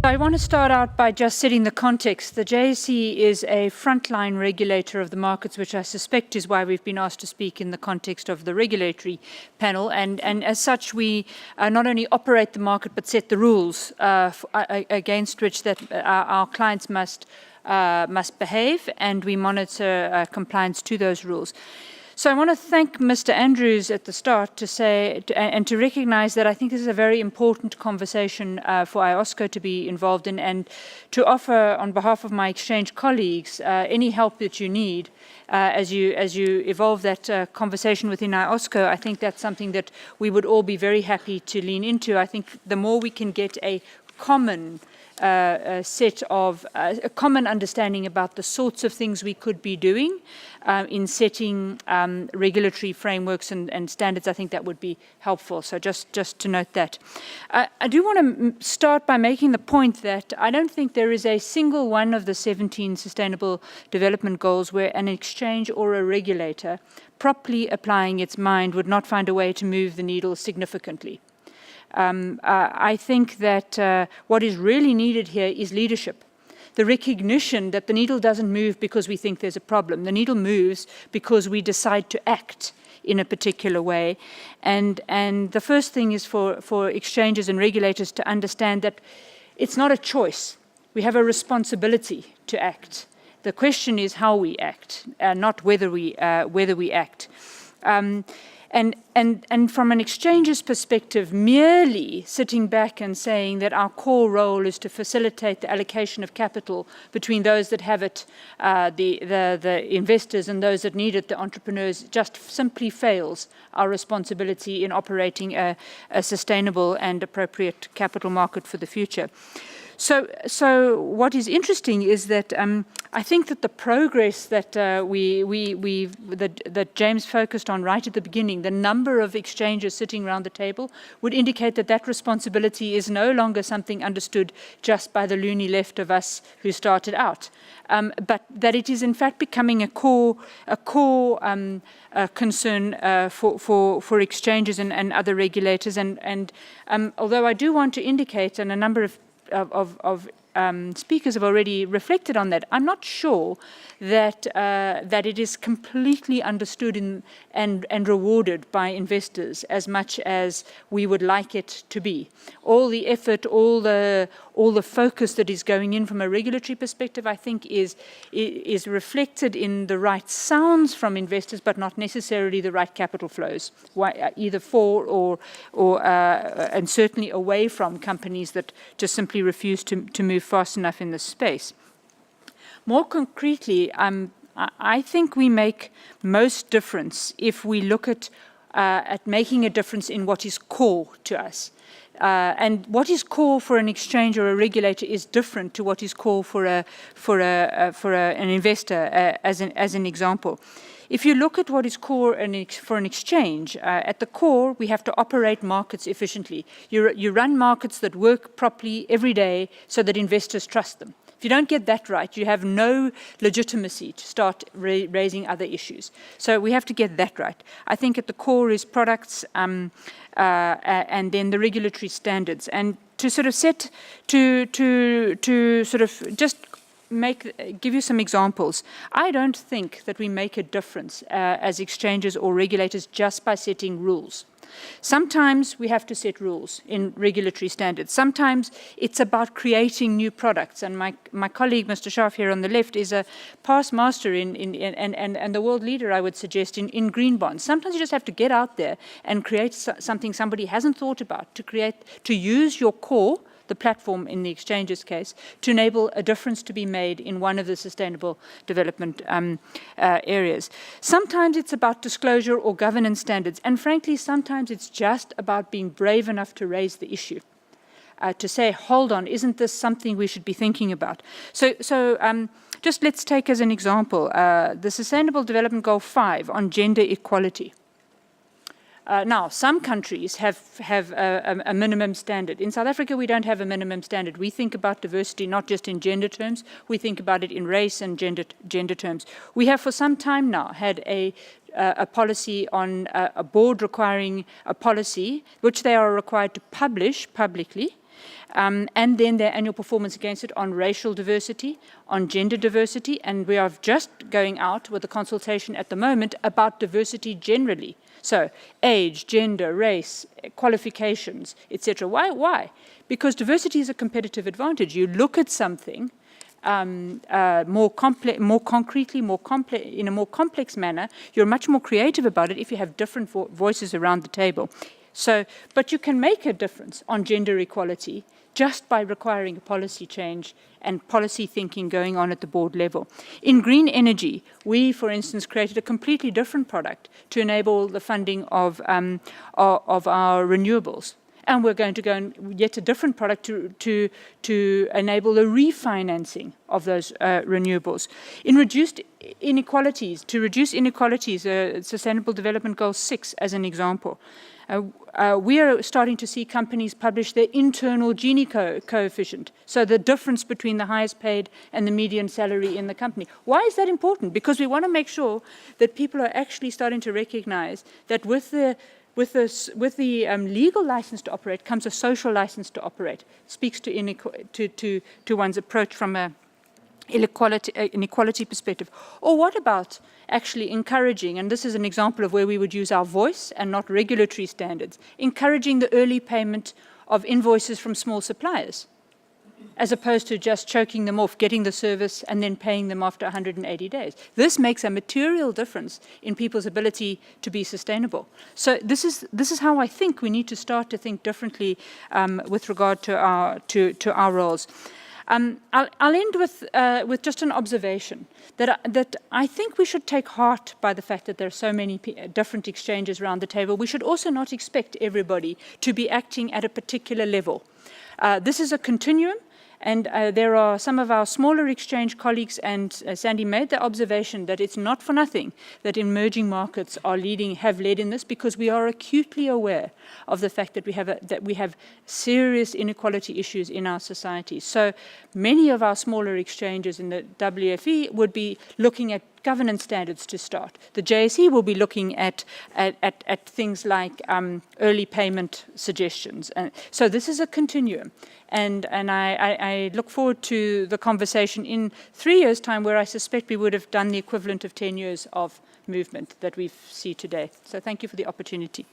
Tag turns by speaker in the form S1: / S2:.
S1: I want to start out by just setting the context. The JSE is a frontline regulator of the markets, which I suspect is why we've been asked to speak in the context of the regulatory panel. And as such, we not only operate the market, but set the rules against which that our clients must behave, and we monitor compliance to those rules. So I want to thank Mr. Andrews at the start to say and to recognize that I think this is a very important conversation for IOSCO to be involved in, and to offer on behalf of my exchange colleagues any help that you need as you evolve that conversation within IOSCO. I think that's something that we would all be very happy to lean into. I think the more we can get a common set of a common understanding about the sorts of things we could be doing in setting regulatory frameworks and standards, I think that would be helpful. So just to note that. I do want to start by making the point that I don't think there is a single one of the 17 Sustainable Development Goals where an exchange or a regulator properly applying its mind would not find a way to move the needle significantly. I think that what is really needed here is leadership. The recognition that the needle doesn't move because we think there's a problem. The needle moves because we decide to act in a particular way. And the first thing is for exchanges and regulators to understand that it's not a choice. We have a responsibility to act. The question is how we act, not whether we act. And from an exchange's perspective, merely sitting back and saying that our core role is to facilitate the allocation of capital between those that have it, the investors, and those that need it, the entrepreneurs, just simply fails our responsibility in operating a sustainable and appropriate capital market for the future. So what is interesting is that I think that the progress that that James focused on right at the beginning, the number of exchanges sitting around the table, would indicate that that responsibility is no longer something understood just by the loony left of us who started out, but that it is in fact becoming a core concern for exchanges and other regulators. And although I do want to indicate, and a number of speakers have already reflected on that, I'm not sure that it is completely understood and rewarded by investors as much as we would like it to be. All the effort, all the focus that is going in from a regulatory perspective, I think is reflected in the right sounds from investors, but not necessarily the right capital flows, either for or and certainly away from companies that just simply refuse to move fast enough in this space. More concretely, I think we make most difference if we look at making a difference in what is core to us. And what is core for an exchange or a regulator is different to what is core for an investor, as an example. If you look at what is core for an exchange, at the core, we have to operate markets efficiently. You run markets that work properly every day so that investors trust them. If you don't get that right, you have no legitimacy to start raising other issues. So we have to get that right. I think at the core is products and then the regulatory standards. And to sort of just give you some examples. I don't think that we make a difference as exchanges or regulators just by setting rules. Sometimes we have to set rules in regulatory standards. Sometimes it's about creating new products. And my colleague, Mr. Schaaf here on the left, is a past master and the world leader, I would suggest, in green bonds. Sometimes you just have to get out there and create something somebody hasn't thought about, to use your core, the platform in the exchange's case, to enable a difference to be made in one of the sustainable development areas. Sometimes it's about disclosure or governance standards, and frankly, sometimes it's just about being brave enough to raise the issue, to say, hold on, isn't this something we should be thinking about? So just let's take as an example the Sustainable Development Goal 5 on gender equality. Now, some countries have a minimum standard. In South Africa, we don't have a minimum standard. We think about diversity not just in gender terms. We think about it in race and gender terms. We have for some time now had a policy on a board requiring a policy which they are required to publish publicly and then their annual performance against it on racial diversity, on gender diversity, and we are just going out with a consultation at the moment about diversity generally. So age, gender, race, qualifications, etc. Why? Because diversity is a competitive advantage. You look at something more concretely, in a more complex manner. You're much more creative about it if you have different voices around the table. So, but you can make a difference on gender equality just by requiring a policy change and policy thinking going on at the board level. In green energy, we, for instance, created a completely different product to enable the funding of our renewables. And we're going to go and get a different product to enable the refinancing of those renewables. In reduced inequalities, to reduce inequalities, Sustainable Development Goal 6 as an example. We are starting to see companies publish their internal Gini coefficient, so the difference between the highest paid and the median salary in the company. Why is that important? Because we want to make sure that people are actually starting to recognize that with the legal license to operate comes a social license to operate. Speaks to one's approach from an equality perspective. Or what about actually encouraging, and this is an example of where we would use our voice and not regulatory standards, encouraging the early payment of invoices from small suppliers, as opposed to just choking them off, getting the service and then paying them after 180 days. This makes a material difference in people's ability to be sustainable. So this is how I think we need to start to think differently with regard to our roles. I'll end with just an observation that I think we should take heart by the fact that there are so many different exchanges around the table. We should also not expect everybody to be acting at a particular level. This is a continuum. And there are some of our smaller exchange colleagues, and Sandy made the observation that it's not for nothing that emerging markets have led in this, because we are acutely aware of the fact that we have serious inequality issues in our society. So many of our smaller exchanges in the WFE would be looking at governance standards to start. The JSE will be looking at things like early payment suggestions. And so this is a continuum. And I look forward to the conversation in 3 years' time, where I suspect we would have done the equivalent of 10 years of movement that we see today. So thank you for the opportunity.